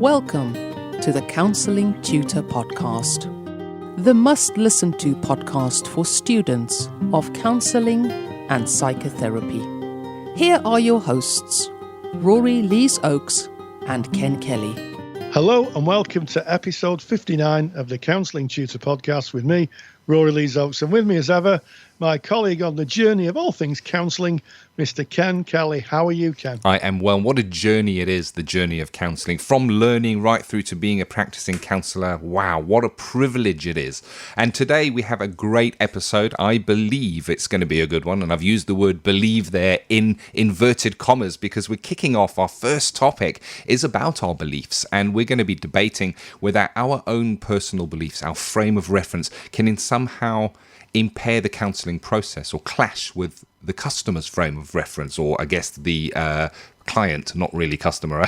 Welcome to the Counselling Tutor Podcast, the must-listen-to podcast for students of counselling and psychotherapy. Here are your hosts, Rory Lees-Oakes and Ken Kelly. Hello and welcome to episode 59 of the Counselling Tutor Podcast with me, Rory Lees-Oakes, and with me as ever, my colleague on the journey of all things counselling, Mr. Ken Kelly. How are you, Ken? I am well. What a journey it is, the journey of counselling, from learning right through to being a practicing counsellor. Wow, what a privilege it is. And today we have a great episode. I believe it's going to be a good one, and I've used the word believe there in inverted commas because we're kicking off. Our first topic is about our beliefs, and we're going to be debating whether our own personal beliefs, our frame of reference, can somehow impair the counselling process or clash with the customer's frame of reference, or I guess the client, not really customer,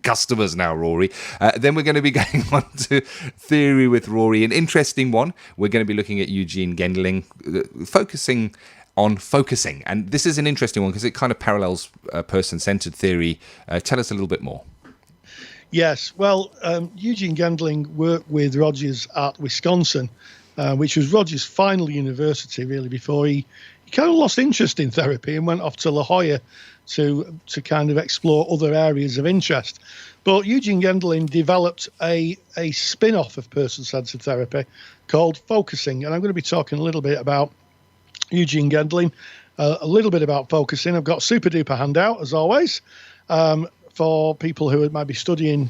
customers now, Rory. Then we're going to be going on to theory with Rory, an interesting one. We're going to be looking at Eugene Gendlin, focusing on focusing. And this is an interesting one because it kind of parallels person-centered theory. Tell us a little bit more. Yes, well, Eugene Gendlin worked with Rogers at Wisconsin, which was Rogers' final university, really, before he kind of lost interest in therapy and went off to La Jolla to kind of explore other areas of interest. But Eugene Gendlin developed a spin-off of person-centered therapy called focusing, and I'm going to be talking a little bit about Eugene Gendlin, a little bit about focusing. I've got a super-duper handout, as always, for people who might be studying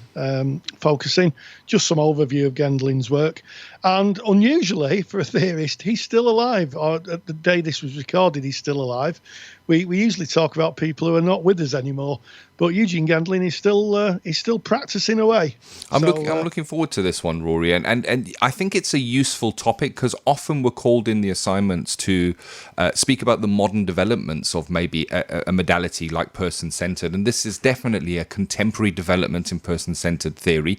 focusing, just some overview of Gendlin's work. And unusually for a theorist, he's still alive, or at the day this was recorded, he's still alive. We usually talk about people who are not with us anymore, but Eugene Gendlin is still practicing away. I'm looking forward to this one, Rory, and I think it's a useful topic because often we're called in the assignments to speak about the modern developments of maybe a modality like person-centered, and this is definitely a contemporary development in person-centered theory,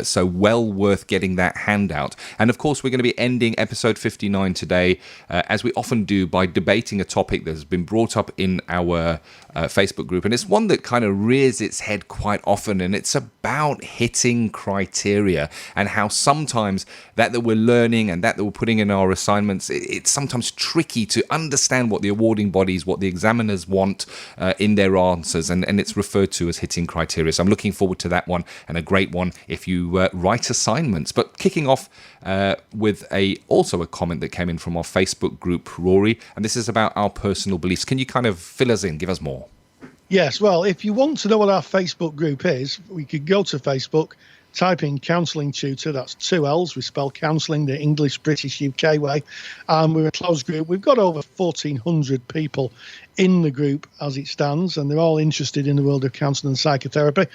so well worth getting that handout. And of course, we're going to be ending episode 59 today, as we often do, by debating a topic that has been brought up in our Facebook group, and it's one that kind of rears its head quite often, and it's about hitting criteria and how sometimes that we're learning and that we're putting in our assignments, it's sometimes tricky to understand what the awarding bodies, what the examiners want in their answers, and it's referred to as hitting criteria. So I'm looking forward to that one, and a great one if you write assignments. But kicking off with also a comment that came in from our Facebook group, Rory, and this is about our personal beliefs. Can you kind of fill us in, give us more? Yes, well, if you want to know what our Facebook group is, we could go to Facebook, type in Counselling Tutor, that's 2 L's, we spell counselling the English, British, UK way, and we're a closed group. We've got over 1,400 people in the group as it stands, and they're all interested in the world of counselling and psychotherapy.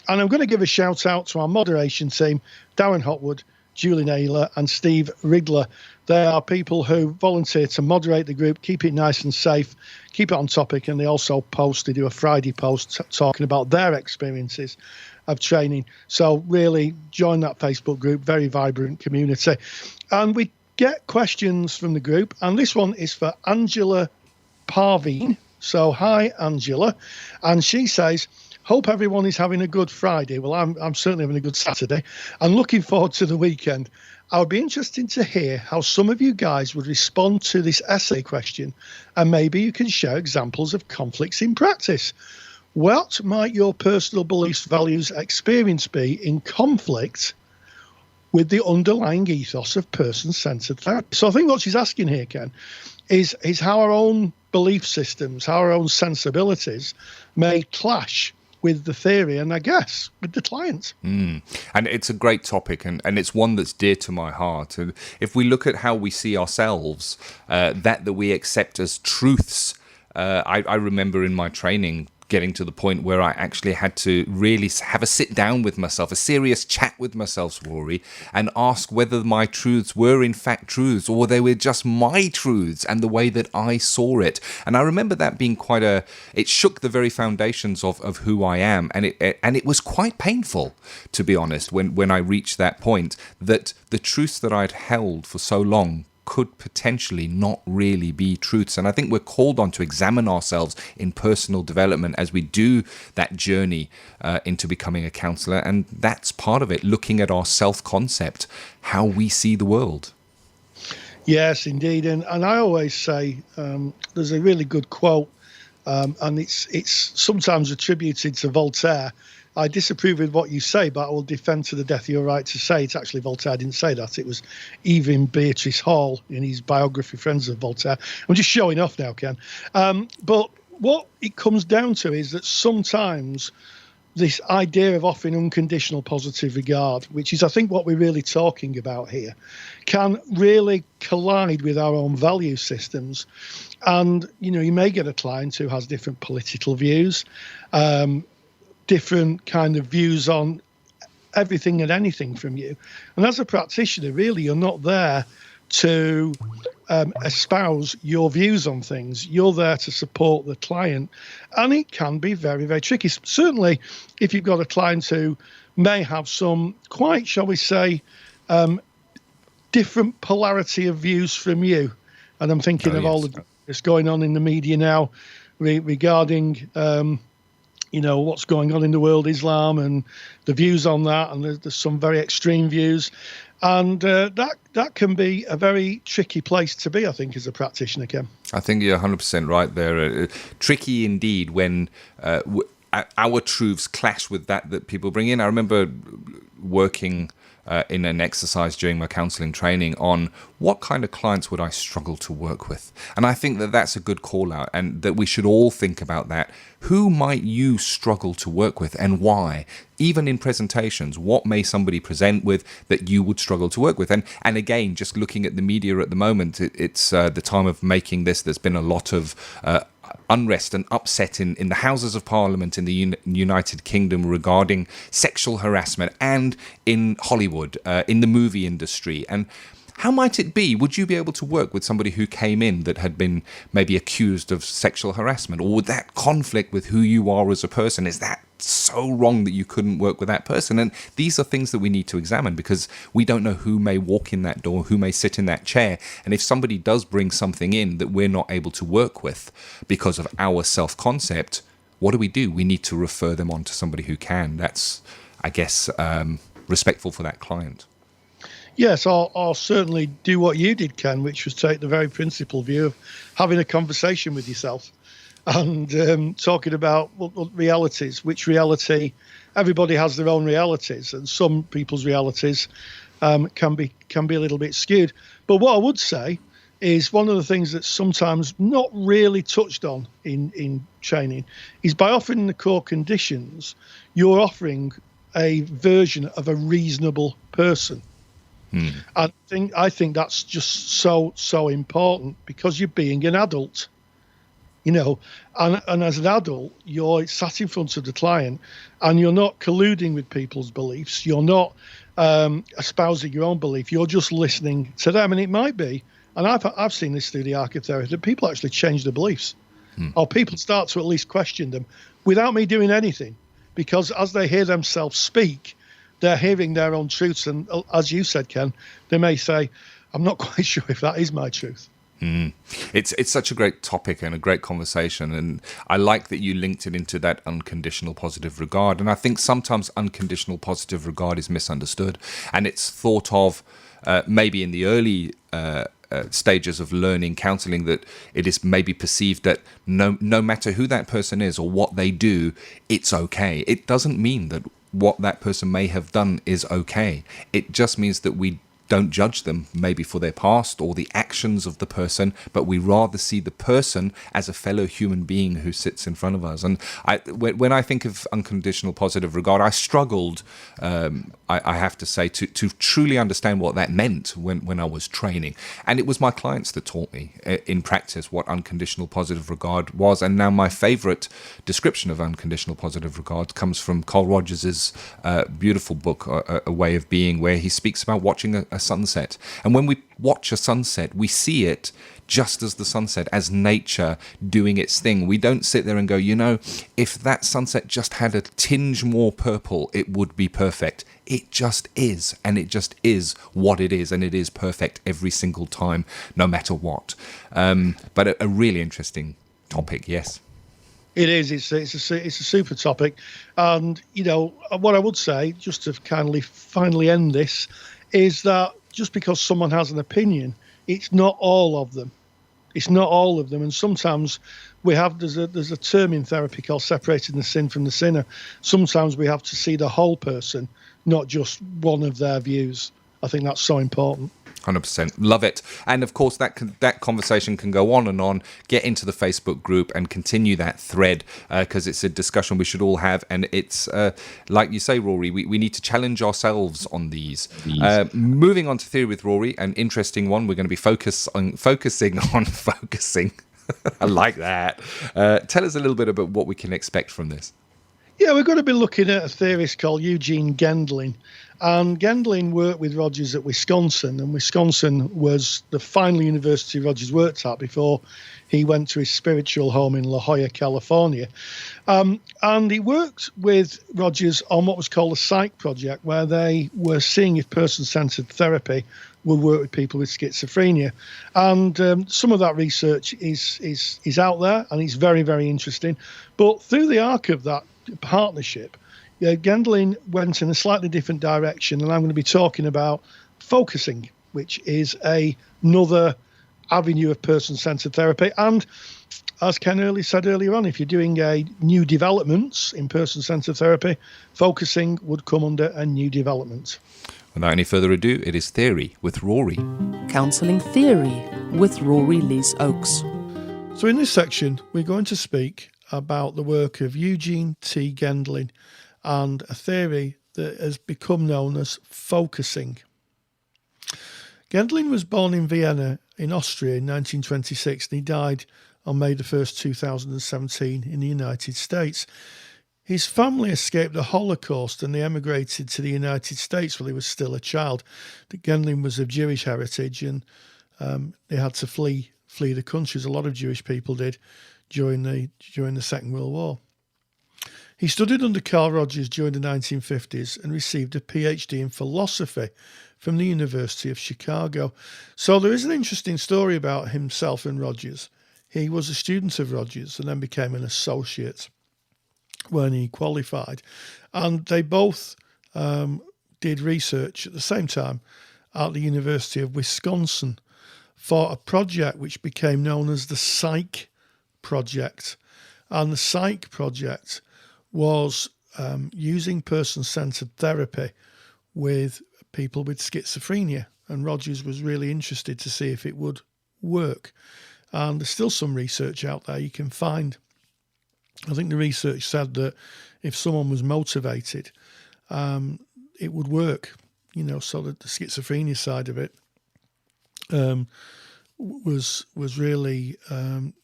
And I'm going to give a shout out to our moderation team, Darren Hotwood, Julie Naylor and Steve Rigler. They are people who volunteer to moderate the group, keep it nice and safe, keep it on topic, and they also do a Friday post talking about their experiences of training. So really join that Facebook group, very vibrant community. And we get questions from the group, and this one is for Angela Parveen. So hi, Angela. And she says, hope everyone is having a good Friday. Well, I'm certainly having a good Saturday. I'm looking forward to the weekend. I would be interested to hear how some of you guys would respond to this essay question, and maybe you can share examples of conflicts in practice. What might your personal beliefs, values, experience be in conflict with the underlying ethos of person-centered therapy? So I think what she's asking here, Ken, is how our own belief systems, how our own sensibilities may clash with the theory and I guess with the client. And it's a great topic, and it's one that's dear to my heart. And if we look at how we see ourselves, that we accept as truths, I remember in my training getting to the point where I actually had to really have a sit down with myself, a serious chat with myself, Rory, and ask whether my truths were in fact truths or they were just my truths and the way that I saw it. And I remember that being it shook the very foundations of who I am. And it was quite painful, to be honest, when I reached that point, that the truths that I'd held for so long could potentially not really be truths. And I think we're called on to examine ourselves in personal development as we do that journey into becoming a counsellor. And that's part of it, looking at our self-concept, how we see the world. Yes, indeed. And I always say there's a really good quote, and it's sometimes attributed to Voltaire. I disapprove with what you say, but I will defend to the death your right to say it. Actually, Voltaire didn't say that. It was even Beatrice Hall in his biography, Friends of Voltaire. I'm just showing off now, Ken. But what it comes down to is that sometimes this idea of offering unconditional positive regard, which is, I think, what we're really talking about here, can really collide with our own value systems. And, you may get a client who has different political views, different kind of views on everything and anything from you. And as a practitioner, really, you're not there to espouse your views on things. You're there to support the client. And it can be very, very tricky. Certainly, if you've got a client who may have some quite, shall we say, different polarity of views from you. And I'm thinking of all that's going on in the media now regarding what's going on in the world, Islam, and the views on that, and there's some very extreme views, and that can be a very tricky place to be, I think, as a practitioner, Ken. I think you're 100% right there. Tricky indeed when our truths clash with that people bring in. I remember working in an exercise during my counselling training on what kind of clients would I struggle to work with. And I think that that's a good call out, and that we should all think about that. Who might you struggle to work with and why? Even in presentations, what may somebody present with that you would struggle to work with? And again, just looking at the media at the moment, it's the time of making this. There's been a lot of unrest and upset in the Houses of Parliament in the United Kingdom regarding sexual harassment, and in Hollywood, in the movie industry. And how might it be? Would you be able to work with somebody who came in that had been maybe accused of sexual harassment? Or would that conflict with who you are as a person? Is that so wrong that you couldn't work with that person? And these are things that we need to examine, because we don't know who may walk in that door, who may sit in that chair. And if somebody does bring something in that we're not able to work with because of our self-concept, what do? We need to refer them on to somebody who can. That's, I guess, respectful for that client. Yes, I'll certainly do what you did, Ken, which was take the very principled view of having a conversation with yourself and talking about realities, which reality, everybody has their own realities, and some people's realities can be a little bit skewed. But what I would say is one of the things that's sometimes not really touched on in training is by offering the core conditions, you're offering a version of a reasonable person. I think that's just so important, because you're being an adult, and as an adult, you're sat in front of the client and you're not colluding with people's beliefs. You're not espousing your own belief. You're just listening to them. And it might be, and I've seen this through the arc of therapy, that people actually change their beliefs, or people start to at least question them without me doing anything, because as they hear themselves speak, they're hearing their own truths. And as you said, Ken, they may say, I'm not quite sure if that is my truth. It's such a great topic and a great conversation. And I like that you linked it into that unconditional positive regard. And I think sometimes unconditional positive regard is misunderstood. And it's thought of maybe in the early stages of learning counselling, that it is maybe perceived that no matter who that person is or what they do, it's okay. It doesn't mean that what that person may have done is okay. It just means that we don't judge them maybe for their past or the actions of the person, but we rather see the person as a fellow human being who sits in front of us. And when I think of unconditional positive regard, I struggled, I have to say, to truly understand what that meant when I was training. And it was my clients that taught me in practice what unconditional positive regard was. And now my favorite description of unconditional positive regard comes from Carl Rogers's beautiful book, A Way of Being, where he speaks about watching a sunset. And when we watch a sunset, we see it just as the sunset, as nature doing its thing. We don't sit there and go, if that sunset just had a tinge more purple, it would be perfect. It just is, and it just is what it is, and it is perfect every single time, no matter what. But a really interesting topic, yes. It is. It's a super topic, and what I would say, just to finally end this, is that just because someone has an opinion, it's not all of them. It's not all of them, and sometimes there's a term in therapy called separating the sin from the sinner. Sometimes we have to see the whole person, not just one of their views. I think that's so important. 100%. Love it. And of course, that conversation can go on and on. Get into the Facebook group and continue that thread, because it's a discussion we should all have. And it's, like you say, Rory, we need to challenge ourselves on these. Moving on to Theory with Rory, an interesting one. We're going to be focusing on focusing. I like that. Tell us a little bit about what we can expect from this. Yeah, we're going to be looking at a theorist called Eugene Gendlin. And Gendlin worked with Rogers at Wisconsin, and Wisconsin was the final university Rogers worked at before he went to his spiritual home in La Jolla, California. And he worked with Rogers on what was called a psych project, where they were seeing if person-centered therapy would work with people with schizophrenia. And some of that research is out there, and it's very, very interesting. But through the arc of that partnership, Gendlin went in a slightly different direction, and I'm going to be talking about focusing, which is another avenue of person-centered therapy. And as Ken said earlier on, if you're doing a new developments in person-centered therapy, focusing would come under a new development. Without any further ado, it is Theory with Rory. Counselling Theory with Rory Lees-Oakes. So in this section, we're going to speak about the work of Eugene T. Gendlin and a theory that has become known as focusing. Gendlin was born in Vienna in Austria in 1926, and he died on May the 1st, 2017 in the United States. His family escaped the Holocaust and they emigrated to the United States while he was still a child. Gendlin was of Jewish heritage, and they had to flee the country, as a lot of Jewish people did during the Second World War. He studied under Carl Rogers during the 1950s and received a PhD in philosophy from the University of Chicago. So there is an interesting story about himself and Rogers. He was a student of Rogers and then became an associate when he qualified. And they both did research at the same time at the University of Wisconsin for a project which became known as the Psych Project. And the Psych Project was using person-centered therapy with people with schizophrenia. And Rogers was really interested to see if it would work. And there's still some research out there you can find. I think the research said that if someone was motivated, it would work. So that the schizophrenia side of it was really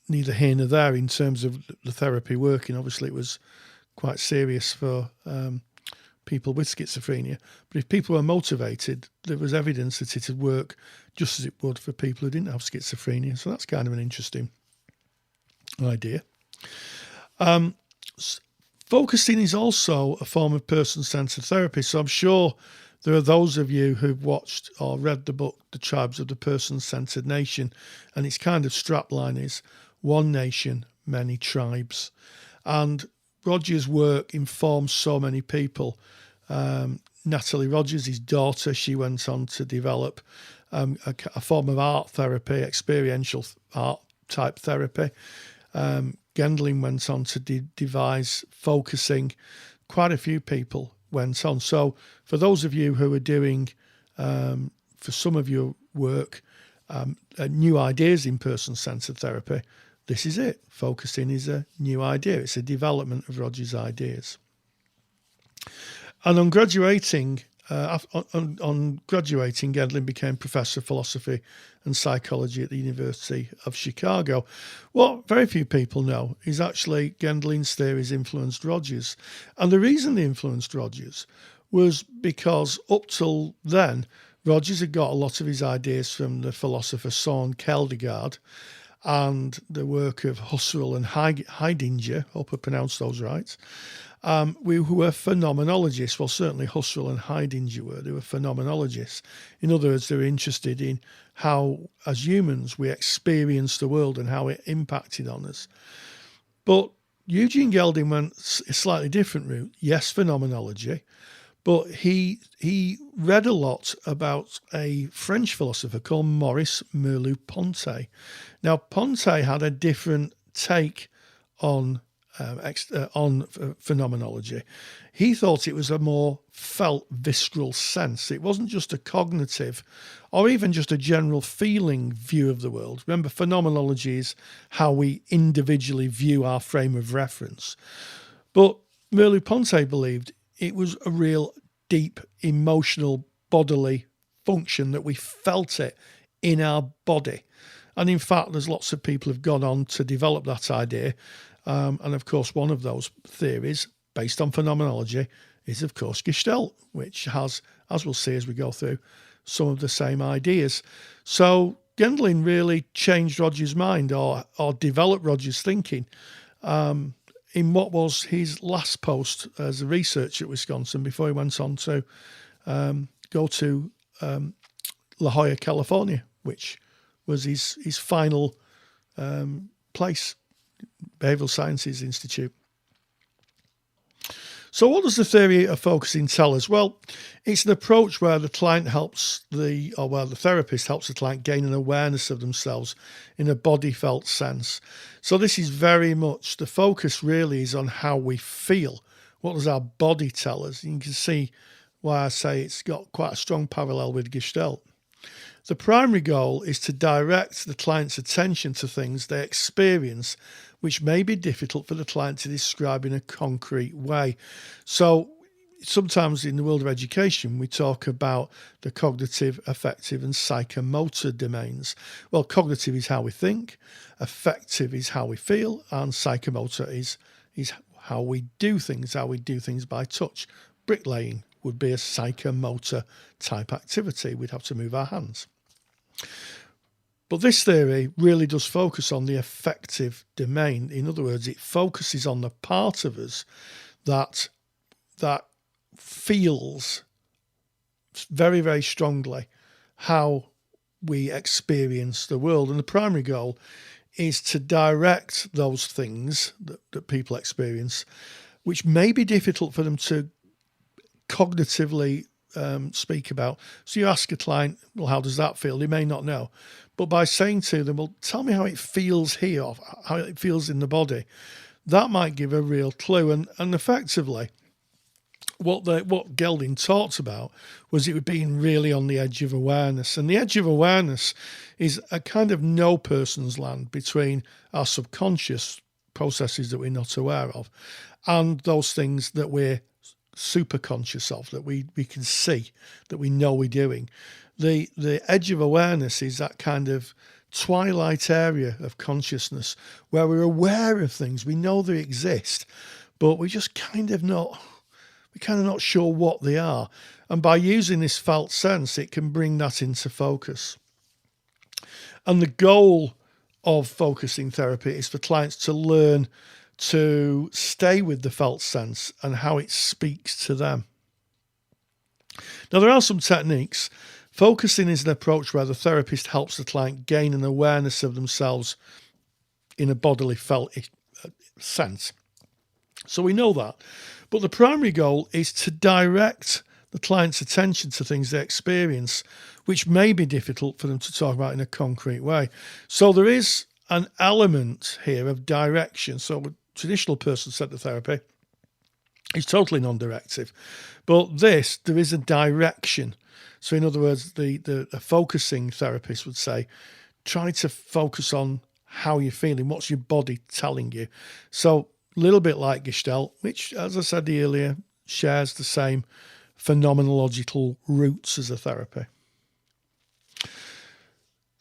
neither here nor there in terms of the therapy working. Obviously, it was quite serious for people with schizophrenia. But if people were motivated, there was evidence that it would work just as it would for people who didn't have schizophrenia. So that's kind of an interesting idea. Focusing is also a form of person-centered therapy. So I'm sure there are those of you who've watched or read the book, The Tribes of the Person-Centered Nation, and its kind of strapline is one nation, many tribes. And Rogers' work informs so many people. Natalie Rogers, his daughter, she went on to develop a form of art therapy, experiential art type therapy. Gendlin went on to devise focusing. Quite a few people went on. So for those of you who are doing, for some of your work, new ideas in person-centered therapy, this is it. Focusing is a new idea. It's a development of Rogers' ideas. And on graduating, Gendlin became Professor of Philosophy and Psychology at the University of Chicago. What very few people know is actually Gendlin's theories influenced Rogers. And the reason they influenced Rogers was because up till then, Rogers had got a lot of his ideas from the philosopher Søren Kierkegaard and the work of Husserl and Heidinger, hope I pronounced those right, who were phenomenologists. Well, certainly Husserl and Heidinger were. They were phenomenologists. In other words, they were interested in how, as humans, we experience the world and how it impacted on us. But Eugene Gendlin went a slightly different route. Yes, phenomenology, but he read a lot about a French philosopher called Maurice Merleau-Ponty. Now, Ponty had a different take on phenomenology. He thought it was a more felt, visceral sense. It wasn't just a cognitive or even just a general feeling view of the world. Remember, phenomenology is how we individually view our frame of reference. But Merleau-Ponty believed it was a real deep emotional bodily function, that we felt it in our body. And in fact, there's lots of people who've gone on to develop that idea. And of course, one of those theories based on phenomenology is, of course, Gestalt, which has, as we'll see as we go through, some of the same ideas. So Gendlin really changed Rogers' mind or developed Rogers' thinking in what was his last post as a researcher at Wisconsin before he went on to go to La Jolla, California, which was his final place, Behavioral Sciences Institute. So what does the theory of focusing tell us? Well, it's an approach where the client where the therapist helps the client gain an awareness of themselves in a body felt sense. So this is very much, the focus really is on how we feel. What does our body tell us? You can see why I say it's got quite a strong parallel with Gestalt. The primary goal is to direct the client's attention to things they experience, which may be difficult for the client to describe in a concrete way. So sometimes in the world of education, we talk about the cognitive, affective and psychomotor domains. Well, cognitive is how we think, affective is how we feel, and psychomotor is how we do things by touch. Bricklaying would be a psychomotor type activity. We'd have to move our hands. But this theory really does focus on the affective domain. In other words, it focuses on the part of us that feels very, very strongly how we experience the world. And the primary goal is to direct those things that people experience, which may be difficult for them to cognitively speak about. So you ask a client, well, how does that feel? They may not know. But by saying to them, well, tell me how it feels here, or how it feels in the body, that might give a real clue. And effectively, what Gendlin talked about was it being really on the edge of awareness. And the edge of awareness is a kind of no person's land between our subconscious processes that we're not aware of and those things that we're super conscious of, that we can see, that we know we're doing. The edge of awareness is that kind of twilight area of consciousness where we're aware of things, we know they exist, but we're just kind of not sure what they are. And by using this felt sense, it can bring that into focus. And the goal of focusing therapy is for clients to learn to stay with the felt sense and how it speaks to them. Now, there are some techniques. Focusing is an approach where the therapist helps the client gain an awareness of themselves in a bodily felt sense. So we know that. But the primary goal is to direct the client's attention to things they experience, which may be difficult for them to talk about in a concrete way. So there is an element here of direction. So a traditional person-centered therapy is totally non-directive. But there is a direction. So in other words, the focusing therapist would say, try to focus on how you're feeling, what's your body telling you. So a little bit like Gestalt, which, as I said earlier, shares the same phenomenological roots as a therapy.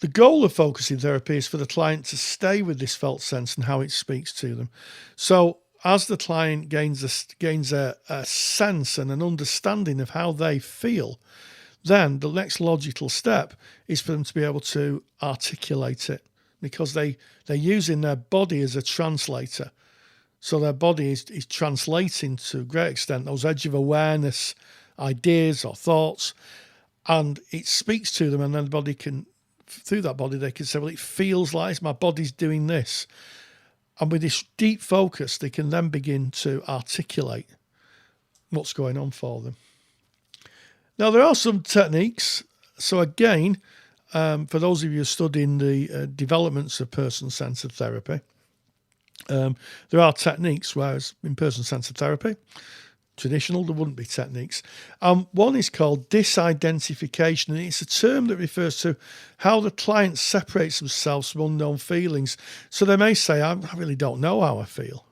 The goal of focusing therapy is for the client to stay with this felt sense and how it speaks to them. So as the client gains a sense and an understanding of how they feel, then the next logical step is for them to be able to articulate it, because they're using their body as a translator. So their body is translating to a great extent those edge of awareness, ideas or thoughts, and it speaks to them, and then the body can, through that body, they can say, well, it feels like my body's doing this. And with this deep focus, they can then begin to articulate what's going on for them. Now, there are some techniques. So again, for those of you studying the developments of person-centered therapy, there are techniques, whereas in person-centered therapy, traditional, there wouldn't be techniques. One is called disidentification, and it's a term that refers to how the client separates themselves from unknown feelings. So they may say, I really don't know how I feel.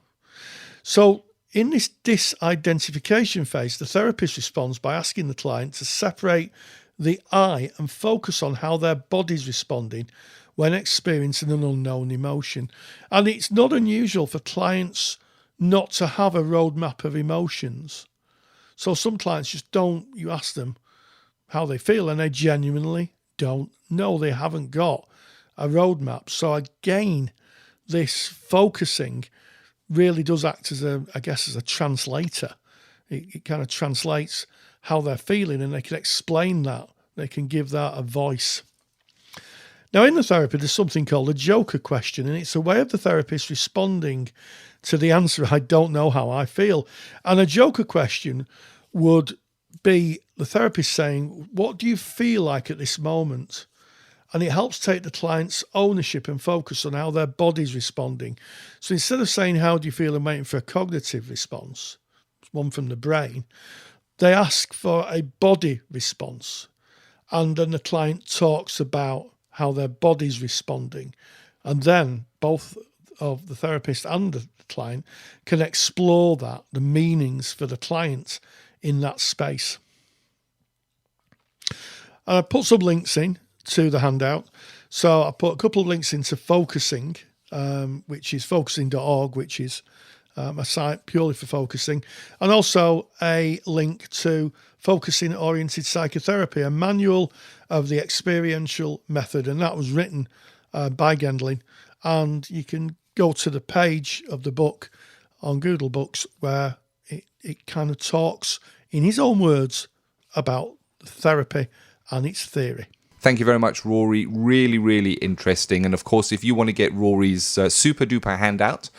So in this disidentification phase, the therapist responds by asking the client to separate the I and focus on how their body's responding when experiencing an unknown emotion. And it's not unusual for clients not to have a roadmap of emotions. So some clients just don't, you ask them how they feel and they genuinely don't know. They haven't got a roadmap. So again, this focusing really does act as as a translator. It kind of translates how they're feeling, and they can explain that. They can give that a voice. Now, in the therapy, there's something called a joker question, and it's a way of the therapist responding to the answer, I don't know how I feel. And a joker question would be the therapist saying, what do you feel like at this moment? And it helps take the client's ownership and focus on how their body's responding. So instead of saying, how do you feel, and waiting for a cognitive response, one from the brain, they ask for a body response. And then the client talks about how their body's responding. And then both of the therapist and the client can explore that, the meanings for the client in that space. And I put some links in to the handout. So I put a couple of links into Focusing, which is focusing.org, which is a site purely for focusing, and also a link to Focusing Oriented Psychotherapy, a manual of the experiential method, and that was written by Gendlin. And you can go to the page of the book on Google Books where it kind of talks in his own words about therapy and its theory. Thank you very much, Rory. Really, really interesting. And of course, if you want to get Rory's super duper handout,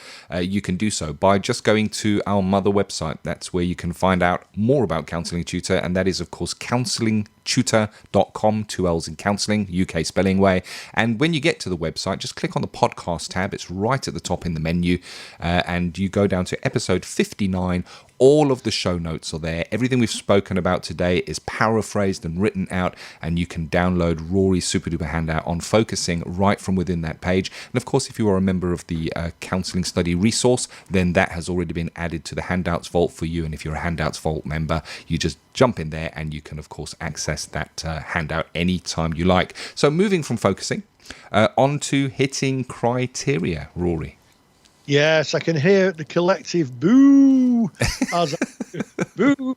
you can do so by just going to our mother website. That's where you can find out more about Counselling Tutor. And that is, of course, counsellingtutor.com, 2 L's in counselling, UK spelling way. And when you get to the website, just click on the podcast tab. It's right at the top in the menu. And you go down to episode 59. All of the show notes are there. Everything we've spoken about today is paraphrased and written out, and you can download Rory's super duper handout on focusing right from within that page. And of course, if you are a member of the Counselling Study resource, then that has already been added to the Handouts Vault for you. And if you're a Handouts Vault member, you just jump in there and you can, of course, access that handout anytime you like. So moving from focusing on to hitting criteria, Rory. Yes, I can hear the collective boo as boo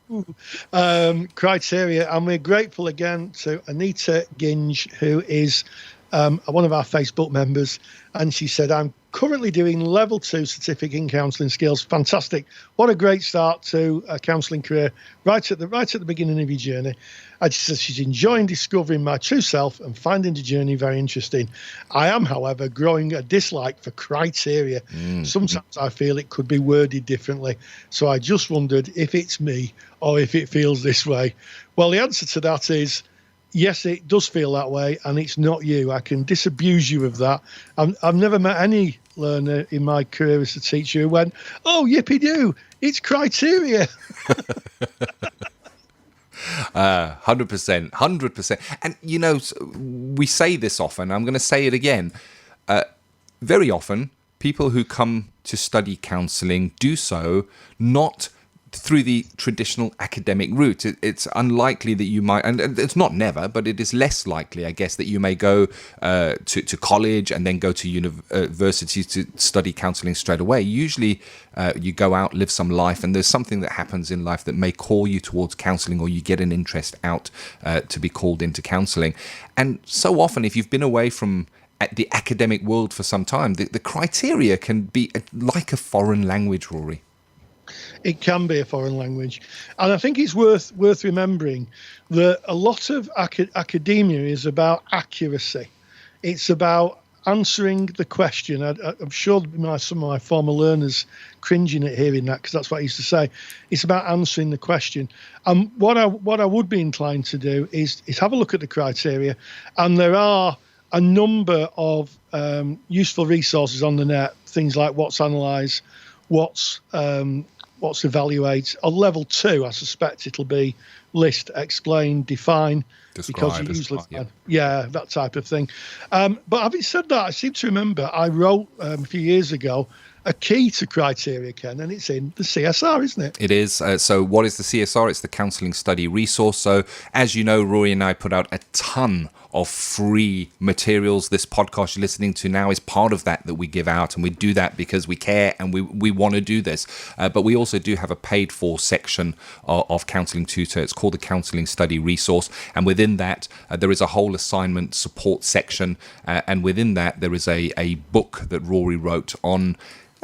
criteria. And we're grateful again to Anita Ginge, who is one of our Facebook members. And she said, I'm currently doing level 2 certificate in counselling skills. Fantastic. What a great start to a counselling career right at the beginning of your journey. And she says she's enjoying discovering my true self and finding the journey very interesting. I am, however, growing a dislike for criteria. Sometimes I feel it could be worded differently. So I just wondered if it's me or if it feels this way. Well, the answer to that is, yes, it does feel that way, and it's not you. I can disabuse you of that. I've never met any learner in my career as a teacher who went, oh, yippee-doo, it's criteria. 100%. And, you know, we say this often. I'm going to say it again. Very often, people who come to study counselling do so not through the traditional academic route. It's unlikely that you might, and it's not never, but it is less likely, I guess, that you may go to college and then go to university to study counselling straight away. Usually you go out, live some life, and there's something that happens in life that may call you towards counselling, or you get an interest out to be called into counselling. And so often, if you've been away from the academic world for some time, the criteria can be like a foreign language, Rory. It can be a foreign language. And I think it's worth remembering that a lot of academia is about accuracy. It's about answering the question. I'm sure some of my former learners cringing at hearing that, because that's what I used to say. It's about answering the question. And what I would be inclined to do is have a look at the criteria. And there are a number of useful resources on the net, things like what's analyse, what's evaluate. On level 2, I suspect it'll be list, explain, define, describe, because you usually yeah, that type of thing. But having said that, I seem to remember I wrote a few years ago a key to criteria, Ken, and it's in the CSR, isn't it? It is. So what is the CSR? It's the Counselling Study Resource. So as you know, Rory and I put out a ton of free materials. This podcast you're listening to now is part of that we give out, and we do that because we care and we want to do this. But we also do have a paid for section of Counselling Tutor. It's called the Counselling Study Resource, and within that there is a whole assignment support section, and within that there is a book that Rory wrote on,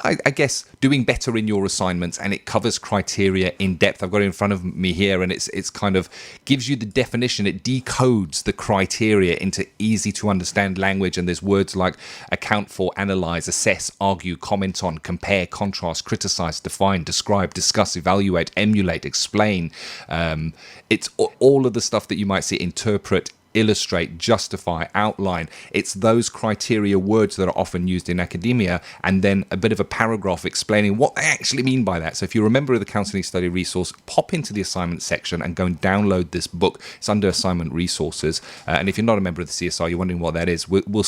I guess, doing better in your assignments, and it covers criteria in depth. I've got it in front of me here, and it's kind of gives you the definition. It decodes the criteria into easy to understand language, and there's words like account for, analyze, assess, argue, comment on, compare, contrast, criticize, define, describe, discuss, evaluate, emulate, explain. It's all of the stuff that you might see: interpret, illustrate, justify, outline. It's those criteria words that are often used in academia, and then a bit of a paragraph explaining what they actually mean by that. So if you're a member of the Counselling Study Resource, pop into the assignment section and go and download this book. It's under assignment resources. And if you're not a member of the CSR, you're wondering what that is, we'll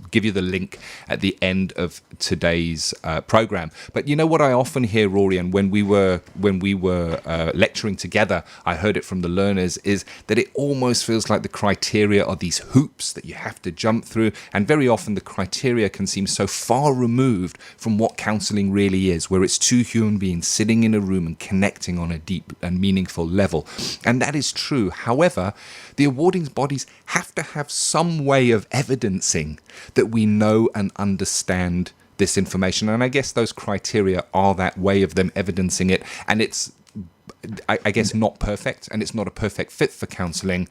give you the link at the end of today's program. But you know what I often hear, Rory, and when we were lecturing together, I heard it from the learners, is that it almost feels like the criteria are these hoops that you have to jump through, and very often the criteria can seem so far removed from what counselling really is, where it's two human beings sitting in a room and connecting on a deep and meaningful level. And that is true. However, the awarding bodies have to have some way of evidencing that we know and understand this information, and I guess those criteria are that way of them evidencing it. And it's, I guess, not perfect, and it's not a perfect fit for counselling,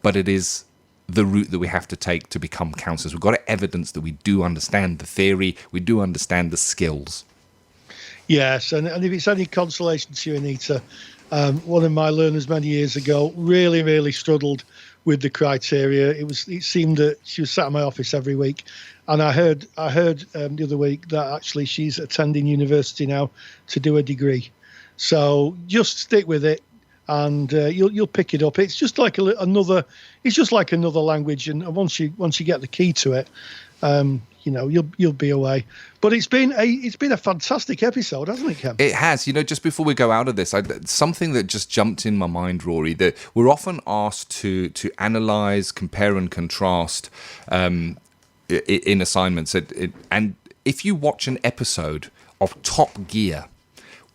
but it is the route that we have to take to become counsellors. We've got to evidence that we do understand the theory, we do understand the skills. Yes, and if it's any consolation to you, Anita, one of my learners many years ago really struggled with the criteria. It seemed that she was sat in my office every week, and I heard the other week that actually she's attending university now to do a degree. So just stick with it, and you'll pick it up. It's just like another language, and once you get the key to it, you'll be away. But it's been a fantastic episode, hasn't it, Ken? It has. Just before we go out of this, something that just jumped in my mind, Rory, that we're often asked to analyze, compare, and contrast in assignments. And if you watch an episode of Top Gear,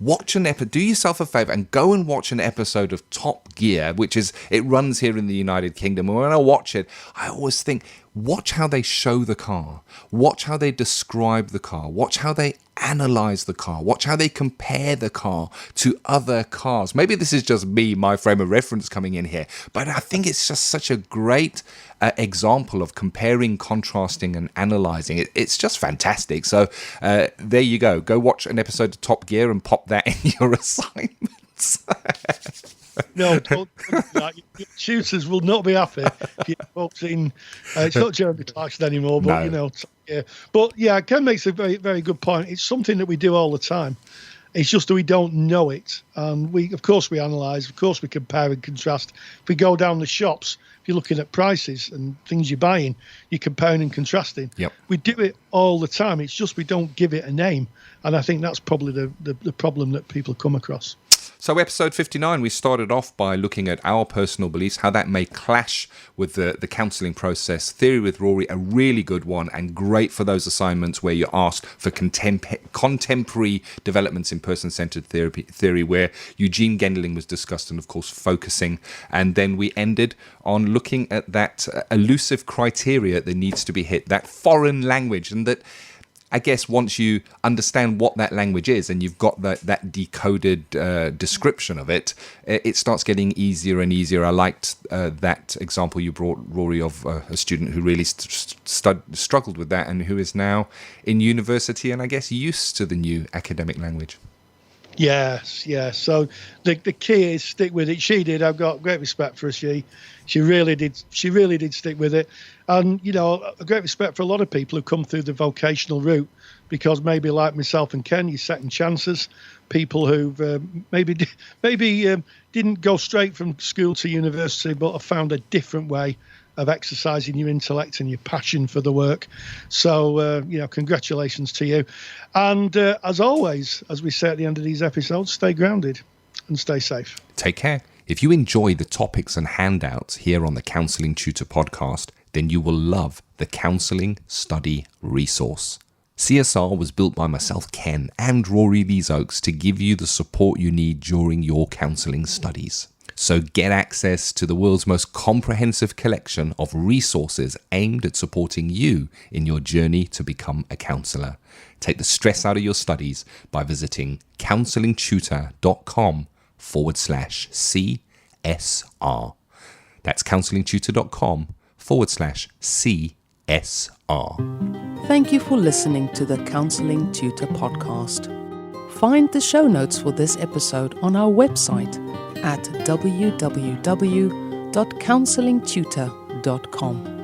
do yourself a favor and go and watch an episode of Top Gear, it runs here in the United Kingdom. And when I watch it, I always think, watch how they show the car, watch how they describe the car, watch how they analyze the car, watch how they compare the car to other cars. Maybe this is just me, my frame of reference coming in here, but I think it's just such a great example of comparing, contrasting, and analyzing. It's just fantastic. So there you go. Go watch an episode of Top Gear and pop that in your assignments. No, don't do that. Your tutors will not be happy if you're focusing. It's not Jeremy Clarkson anymore, but No. yeah. But yeah, Ken makes a very, very good point. It's something that we do all the time. It's just that we don't know it. Of course we analyse, of course we compare and contrast. If we go down the shops, if you're looking at prices and things you're buying, you're comparing and contrasting. Yep. We do it all the time. It's just we don't give it a name. And I think that's probably the problem that people come across. So episode 59, we started off by looking at our personal beliefs, how that may clash with the counselling process. Theory with Rory, a really good one and great for those assignments where you're asked for contemporary developments in person-centered theory, where Eugene Gendlin was discussed and, of course, focusing. And then we ended on looking at that elusive criteria that needs to be hit, that foreign language, and that I guess once you understand what that language is and you've got that decoded description of it, it starts getting easier and easier. I liked that example you brought, Rory, of a student who really struggled with that and who is now in university and I guess used to the new academic language. Yes. So the key is stick with it. She did. I've got great respect for her. She really did stick with it. And, a great respect for a lot of people who come through the vocational route because maybe like myself and Ken, you're second chances. People who've maybe didn't go straight from school to university but have found a different way of exercising your intellect and your passion for the work. So, congratulations to you. And as always, as we say at the end of these episodes, stay grounded and stay safe. Take care. If you enjoy the topics and handouts here on the Counselling Tutor Podcast, then you will love the Counselling Study Resource. CSR was built by myself, Ken, and Rory Leesoaks to give you the support you need during your counselling studies. So get access to the world's most comprehensive collection of resources aimed at supporting you in your journey to become a counsellor. Take the stress out of your studies by visiting counsellingtutor.com/CSR. That's counsellingtutor.com/CSR. Thank you for listening to the Counselling Tutor Podcast. Find the show notes for this episode on our website at www.counsellingtutor.com.